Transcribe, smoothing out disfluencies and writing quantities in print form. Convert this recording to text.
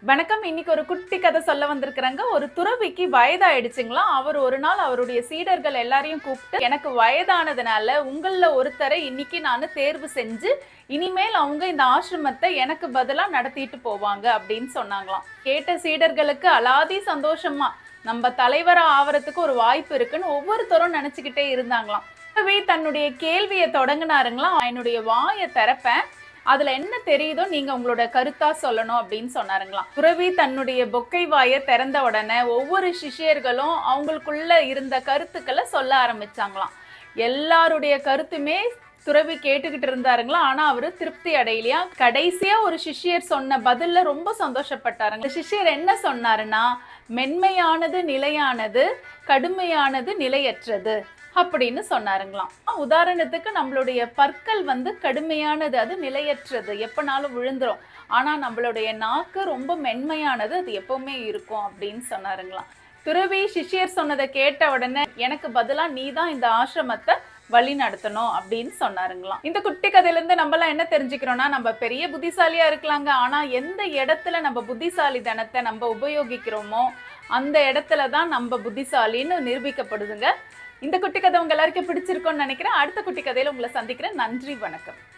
வணக்கம். இன்னைக்கு ஒரு குட்டி கதை சொல்ல வந்திருக்கிறேங்க. ஒரு துறவிக்கு வயதாயிடுச்சுங்களாம். அவர் ஒரு நாள் அவருடைய சீடர்கள் எல்லாரையும் கூப்பிட்டு, எனக்கு வயதானதுனால உங்கள்ல ஒருத்தரை இன்னைக்கு நானு தேர்வு செஞ்சு, இனிமேல் அவங்க இந்த ஆசிரமத்தை எனக்கு பதிலா நடத்திட்டு போவாங்க அப்படின்னு சொன்னாங்களாம். கேட்ட சீடர்களுக்கு அலாதி சந்தோஷமா, நம்ம தலைவரா ஆவறதுக்கு ஒரு வாய்ப்பு இருக்குன்னு ஒவ்வொருத்தரும் நினைச்சுக்கிட்டே இருந்தாங்களாம். துறவி தன்னுடைய கேள்வியை தொடங்கினாருங்களாம். என்னுடைய வாயை திறப்பேன், அதுல என்ன தெரியுதோ நீங்க உங்களோட கருத்தா சொல்லணும் அப்படின்னு சொன்னாருங்களாம். துறவி தன்னுடைய பொக்கை வாயை திறந்த உடனே ஒவ்வொரு சிஷ்யர்களும் அவங்களுக்குள்ள இருந்த கருத்துக்களை சொல்ல ஆரம்பிச்சாங்களாம். எல்லாருடைய கருத்துமே துறவி கேட்டுக்கிட்டு இருந்தாருங்களா. ஆனா அவரு திருப்தி அடையலையா. கடைசியா ஒரு சிஷ்யர் சொன்ன பதில்ல ரொம்ப சந்தோஷப்பட்டாருங்க. சிஷ்யர் என்ன சொன்னாருன்னா, மென்மையானது நிலையானது, கடுமையானது நிலையற்றது அப்படின்னு சொன்னாருங்களாம். உதாரணத்துக்கு நம்மளுடைய பற்கள் கடுமையானது, அது நிலையற்றது, எப்பனாலும் விழுந்துரும். ஆனா நம்மளுடைய நாக்கு ரொம்ப மென்மையானது, அது எப்பவுமே இருக்கும் அப்படின்னு சொன்னாருங்களாம். துறவி சிஷ்யர் சொன்னதை கேட்ட உடனே, எனக்கு பதிலா நீ தான் இந்த ஆசிரமத்தை வழி நடத்தணும் அப்படின்னு சொன்னாருங்களாம். இந்த குட்டி கதையில இருந்து நம்ம எல்லாம் என்ன தெரிஞ்சுக்கிறோம்னா, நம்ம பெரிய புத்திசாலியா இருக்கலாங்க. ஆனா எந்த இடத்துல நம்ம புத்திசாலித்தனத்தை நம்ம உபயோகிக்கிறோமோ அந்த இடத்துல தான் நம்ம புத்திசாலின்னு நிரூபிக்கப்படுதுங்க. இந்த குட்டி கதை உங்க எல்லாருக்கும் பிடிச்சிருக்கும்னு நினைக்கிறேன். அடுத்த குட்டி கதையில உங்களை சந்திக்கிறேன். நன்றி, வணக்கம்.